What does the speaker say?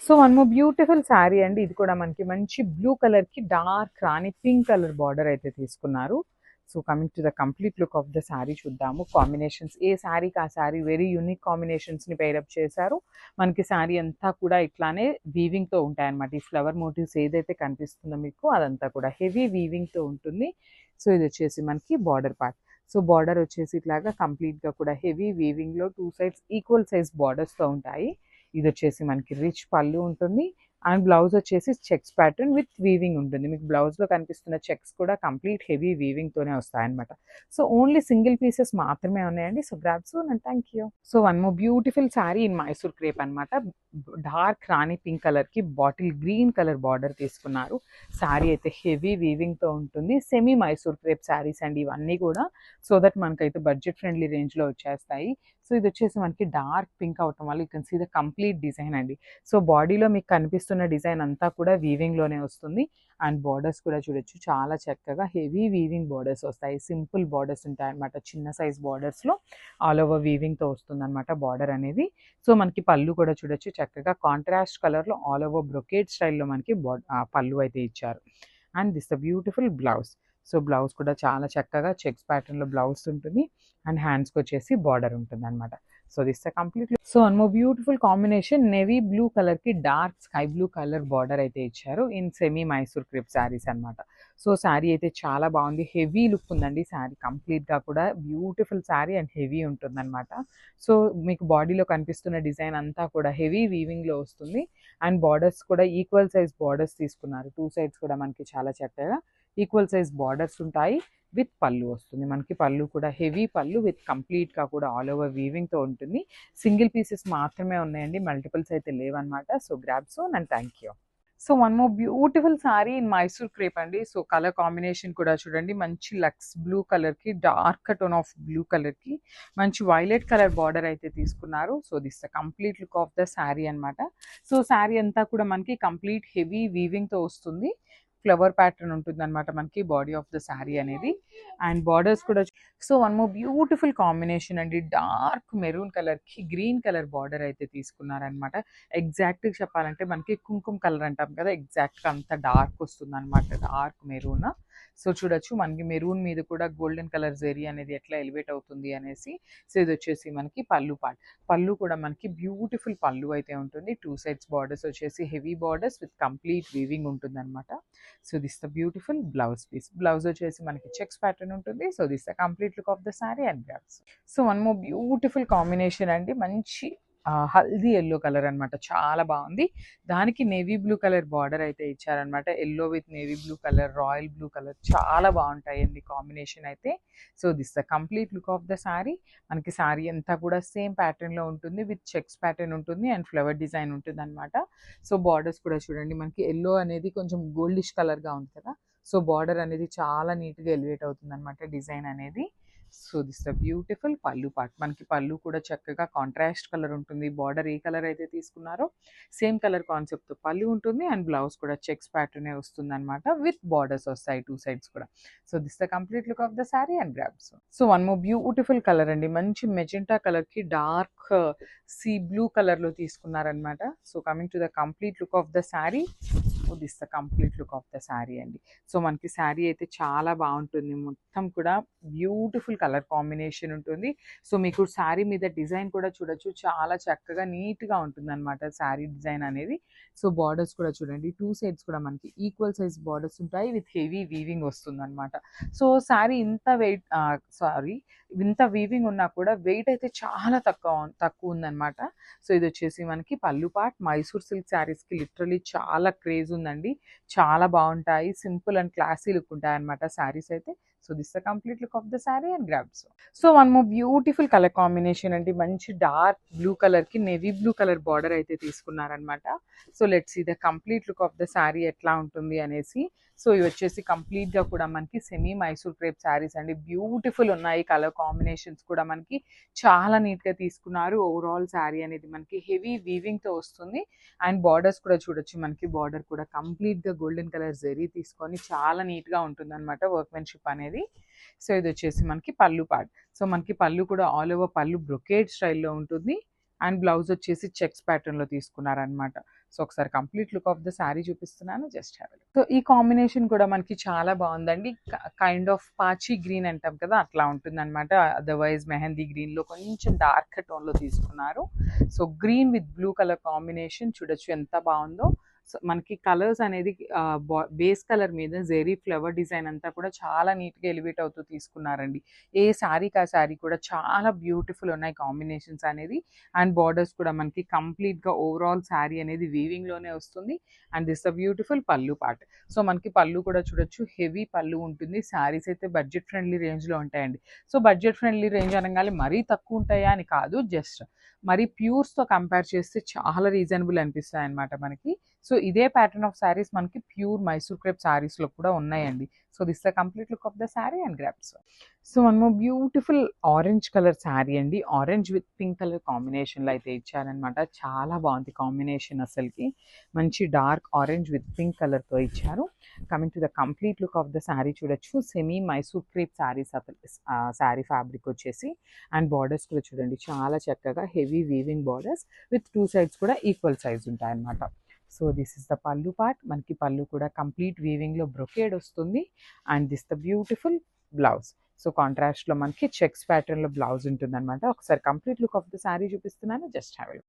So one more beautiful sari అండి. ఇది కూడా మనకి మంచి బ్లూ కలర్‌కి డార్క్ రాణి పింక్ కలర్ బార్డర్ అయితే తీసుకున్నారు. So coming to the complete look of the sari చూద్దాము. కాంబినేషన్స్ ఏ శారీకి ఆ శారీ వెరీ యూనిక్ కాంబినేషన్స్‌ని పెయిరప్ చేశారు. మనకి శారీ అంతా కూడా ఇట్లానే వీవింగ్‌తో ఉంటాయన్నమాట. ఈ ఫ్లవర్ మోటివ్స్ ఏదైతే కనిపిస్తుందో మీకు అదంతా కూడా హెవీ వీవింగ్‌తో ఉంటుంది. సో ఇది వచ్చేసి మనకి బార్డర్ పార్ట్. సో బార్డర్ వచ్చేసి ఇట్లాగా కంప్లీట్‌గా కూడా హెవీ వీవింగ్‌లో 2 సైడ్స్ ఈక్వల్ సైజ్ బార్డర్స్‌తో ఉంటాయి. ఇది వచ్చేసి మనకి రిచ్ పళ్ళు ఉంటుంది అండ్ బ్లౌజ్ వచ్చేసి చెక్స్ ప్యాటర్న్ విత్ వీవింగ్ ఉంటుంది. మీకు బ్లౌజ్లో కనిపిస్తున్న చెక్స్ కూడా కంప్లీట్ హెవీ వీవింగ్తోనే వస్తాయన్నమాట. సో ఓన్లీ సింగిల్ పీసెస్ మాత్రమే ఉన్నాయండి. So grab soon and thank you. So one more beautiful sari in Mysore crepe అనమాట. డార్క్ రాణి పింక్ కలర్కి బాటిల్ గ్రీన్ కలర్ బార్డర్ తీసుకున్నారు. శారీ అయితే హెవీ వీవింగ్తో ఉంటుంది. సెమీ మైసూర్ క్రేప్ శారీస్ అండి ఇవన్నీ కూడా. సో దట్ మనకైతే బడ్జెట్ ఫ్రెండ్లీ రేంజ్లో వచ్చేస్తాయి. సో ఇది వచ్చేసి మనకి డార్క్ పింక్ అవటం వల్ల you can see the complete design అండి. సో బాడీలో మీకు కనిపిస్తున్న డిజైన్ అంతా కూడా వీవింగ్లోనే వస్తుంది అండ్ బార్డర్స్ కూడా చూడొచ్చు చాలా చక్కగా హెవీ వీవింగ్ బార్డర్స్ వస్తాయి. సింపుల్ బార్డర్స్ ఉంటాయి అనమాట. చిన్న సైజ్ బార్డర్స్లో ఆల్ ఓవర్ వీవింగ్తో వస్తుంది అనమాట బార్డర్ అనేది. సో మనకి పళ్ళు కూడా చూడొచ్చు చక్కగా కాంట్రాస్ట్ కలర్లో ఆల్ ఓవర్ బ్రొకేడ్ స్టైల్లో మనకి పళ్ళు అయితే ఇచ్చారు. And this the beautiful blouse. So blouse కూడా చాలా చక్కగా చెక్స్ ప్యాటర్న్లో బ్లౌజ్ ఉంటుంది అండ్ హ్యాండ్స్కి వచ్చేసి బార్డర్ ఉంటుంది అనమాట. So this the complete. So one more beautiful combination navy blue కలర్కి dark sky blue colour border అయితే ఇచ్చారు in semi Mysore crepe saris అనమాట. సో శారీ అయితే చాలా బాగుంది. హెవీ లుక్ ఉందండి శారీ కంప్లీట్గా కూడా. బ్యూటిఫుల్ శారీ అండ్ హెవీ ఉంటుందన్నమాట. సో మీకు బాడీలో కనిపిస్తున్న డిజైన్ అంతా కూడా హెవీ వీవింగ్లో వస్తుంది అండ్ బార్డర్స్ కూడా ఈక్వల్ సైజ్ బార్డర్స్ తీసుకున్నారు. 2 సైడ్స్ కూడా మనకి చాలా చక్కగా ఈక్వల్ సైజ్ బార్డర్స్ ఉంటాయి విత్ పళ్ళు వస్తుంది. మనకి పళ్ళు కూడా హెవీ పళ్ళు విత్ కంప్లీట్గా కూడా ఆల్ ఓవర్ వీవింగ్తో ఉంటుంది. సింగిల్ పీసెస్ మాత్రమే ఉన్నాయండి, మల్టిపుల్స్ అయితే లేవన్నమాట. So grab soon and thank you. So one more beautiful sari in Mysore crepe అండి. సో కలర్ కాంబినేషన్ కూడా చూడండి. మంచి లక్స్ బ్లూ కలర్కి డార్క్ టోన్ ఆఫ్ బ్లూ కలర్కి మంచి వైలెట్ కలర్ బార్డర్ అయితే తీసుకున్నారు. So this the complete look of the sari అనమాట. సో శారీ అంతా కూడా మనకి కంప్లీట్ హెవీ వీవింగ్తో వస్తుంది. ఫ్లవర్ ప్యాటర్న్ ఉంటుంది అనమాట మనకి బాడీ ఆఫ్ ద శారీ అనేది అండ్ బార్డర్స్ కూడా. So one more beautiful combination అండి. డార్క్ మెరూన్ కలర్కి గ్రీన్ కలర్ బార్డర్ అయితే తీసుకున్నారనమాట. ఎగ్జాక్ట్గా చెప్పాలంటే మనకి కుంకుమ కలర్ అంటాం కదా, ఎగ్జాక్ట్గా అంత డార్క్ వస్తుంది అనమాట. Dark maroon. సో చూడొచ్చు మనకి మెరూన్ మీద కూడా గోల్డెన్ కలర్ జెరీ అనేది ఎట్లా ఎలివేట్ అవుతుంది అనేసి. సో ఇది వచ్చేసి మనకి పళ్ళు పార్ట్. పళ్ళు కూడా మనకి బ్యూటిఫుల్ పళ్ళు అయితే ఉంటుంది. 2 సైడ్స్ బార్డర్స్ వచ్చేసి heavy borders with complete weaving ఉంటుంది అనమాట. So this the beautiful blouse piece. Blouse వచ్చేసి మనకి చెక్స్ ప్యాటర్న్ ఉంటుంది. So this the complete look of the sari and blouse. So one more beautiful combination అండి. మంచి హల్దీ ఎల్లో కలర్ అనమాట. చాలా బాగుంది. దానికి నేవీ బ్లూ కలర్ బార్డర్ అయితే ఇచ్చారనమాట. Yellow with navy blue colour, royal blue colour చాలా బాగుంటాయండి కాంబినేషన్ అయితే. So this the complete look of the sari. మనకి శారీ అంతా కూడా సేమ్ ప్యాటర్న్లో ఉంటుంది విత్ చెక్స్ ప్యాటర్న్ ఉంటుంది అండ్ ఫ్లవర్ డిజైన్ ఉంటుంది అనమాట. సో బార్డర్స్ కూడా చూడండి మనకి ఎల్లో అనేది కొంచెం గోల్డిష్ కలర్గా ఉంది కదా. సో బార్డర్ అనేది చాలా నీట్గా ఎలివేట్ అవుతుంది అనమాట డిజైన్ అనేది. So this the beautiful pallu part. మనకి పళ్ళు కూడా చక్కగా కాంట్రాస్ట్ కలర్ ఉంటుంది. బార్డర్ ఏ కలర్ అయితే తీసుకున్నారో సేమ్ కలర్ కాన్సెప్ట్తో పళ్ళు ఉంటుంది అండ్ బ్లౌజ్ కూడా చెక్స్ ప్యాటర్నే వస్తుంది అనమాట విత్ బార్డర్స్ వస్తాయి 2 సైడ్స్ కూడా. So this the complete look of the sari and grabs. So one more beautiful colour అండి. మంచి మెజెంటా కలర్కి డార్క్ సీ బ్లూ కలర్లో తీసుకున్నారనమాట. So coming to the complete look of the sari. So this the complete look of the sari అండి. So మనకి శారీ అయితే చాలా బాగుంటుంది. మొత్తం కూడా బ్యూటిఫుల్ కలర్ కాంబినేషన్ ఉంటుంది. సో మీకు శారీ మీద డిజైన్ కూడా చూడొచ్చు. చాలా చక్కగా నీట్గా ఉంటుంది అనమాట శారీ డిజైన్ అనేది. సో బార్డర్స్ కూడా చూడండి. 2 సైడ్స్ కూడా మనకి ఈక్వల్ సైజ్ బార్డర్స్ ఉంటాయి విత్ హెవీ వీవింగ్ వస్తుంది అనమాట. సో శారీ ఇంత వీవింగ్ ఉన్నా కూడా వెయిట్ అయితే చాలా తక్కువ ఉందన్నమాట. సో ఇది వచ్చేసి మనకి పళ్ళు పార్ట్. మైసూర్ సిల్క్ శారీస్కి లిటరలీ చాలా క్రేజ్ ఉందండి. చాలా బాగుంటాయి. సింపుల్ అండ్ క్లాసీ లుక్ ఉంటాయి అనమాట శారీస్ అయితే. So this the complete look of the sari and grabs. So one more beautiful colour combination అండి. మంచి డార్క్ బ్లూ కలర్కి నేవీ బ్లూ కలర్ బార్డర్ అయితే తీసుకున్నారనమాట. So let's see the complete look of the sari ఎట్లా ఉంటుంది అనేసి. సో ఇవి వచ్చేసి కంప్లీట్గా కూడా మనకి సెమీ మైసూర్ క్రేప్ శారీస్ అండి. బ్యూటిఫుల్ ఉన్నాయి. కలర్ కాంబినేషన్స్ కూడా మనకి చాలా నీట్గా తీసుకున్నారు. ఓవరాల్ శారీ అనేది మనకి హెవీ వీవింగ్తో వస్తుంది అండ్ బార్డర్స్ కూడా చూడొచ్చు. మనకి బార్డర్ కూడా కంప్లీట్గా గోల్డెన్ కలర్ జెరీ తీసుకొని చాలా నీట్గా ఉంటుంది అనమాట వర్క్మెన్షిప్ అనేది. సో ఇది వచ్చేసి మనకి పళ్ళు పార్ట్. సో మనకి పళ్ళు కూడా ఆల్ ఓవర్ పళ్ళు బ్రొకేడ్ స్టైల్లో ఉంటుంది అండ్ బ్లౌజ్ వచ్చేసి చెక్స్ ప్యాటర్న్లో తీసుకున్నారనమాట. సో ఒకసారి complete look of the sari చూపిస్తున్నాను, జస్ట్ హ్యావ్ ఇట్. సో ఈ కాంబినేషన్ కూడా మనకి చాలా బాగుందండి. కైండ్ ఆఫ్ పాచీ గ్రీన్ అంటాం కదా, అట్లా ఉంటుందన్నమాట. అదర్వైజ్ మెహందీ గ్రీన్లో కొంచెం డార్క్ టోన్లో తీసుకున్నారు. So green with blue colour combination చూడొచ్చు ఎంత బాగుందో. సో మనకి కలర్స్ అనేది బేస్ కలర్ మీద జెరీ ఫ్లవర్ డిజైన్ అంతా కూడా చాలా నీట్గా ఎలివేట్ అవుతూ తీసుకున్నారండి. ఏ శారీకి ఆ శారీ కూడా చాలా బ్యూటిఫుల్ ఉన్నాయి కాంబినేషన్స్ అనేది. అండ్ బార్డర్స్ కూడా మనకి కంప్లీట్గా ఓవరాల్ శారీ అనేది వీవింగ్లోనే వస్తుంది. And this the beautiful pallu part. So మనకి పళ్ళు కూడా చూడొచ్చు, హెవీ పళ్ళు ఉంటుంది. శారీస్ అయితే బడ్జెట్ ఫ్రెండ్లీ రేంజ్లో ఉంటాయండి. సో బడ్జెట్ ఫ్రెండ్లీ రేంజ్ అనగానే మరీ తక్కువ ఉంటాయా అని కాదు, జస్ట్ మరి ప్యూర్స్తో కంపేర్ చేస్తే చాలా రీజనబుల్ అనిపిస్తాయి అన్నమాట మనకి. సో ఇదే ప్యాటర్న్ ఆఫ్ శారీస్ మనకి ప్యూర్ మైసూర్ క్రేప్ శారీస్లో కూడా ఉన్నాయండి. So this the complete look of the sari and grasp. So మనము బ్యూటిఫుల్ ఆరెంజ్ కలర్ శారీ అండి. ఆరెంజ్ విత్ పింక్ కలర్ కాంబినేషన్లో అయితే ఇచ్చారనమాట. చాలా బాగుంది కాంబినేషన్ అసలుకి. మంచి డార్క్ ఆరెంజ్ విత్ పింక్ కలర్తో ఇచ్చారు. Coming to the complete look of the sari చూడొచ్చు. Semi Mysore crepe saris sari fabric వచ్చేసి. అండ్ బార్డర్స్ కూడా చూడండి చాలా చక్కగా heavy weaving borders with two sides కూడా ఈక్వల్ సైజ్ ఉంటాయన్నమాట. So this is the pallu part. మనకి పళ్ళు కూడా కంప్లీట్ వీవింగ్లో బ్రొకేడ్ వస్తుంది. And this the beautiful blouse. So కాంట్రాస్ట్లో మనకి చెక్స్ ప్యాటర్న్లో బ్లౌజ్ ఉంటుందన్నమాట. ఒకసారి complete look of the sari చూపిస్తున్నాను, జస్ట్ హ్యావ్ ఇట్.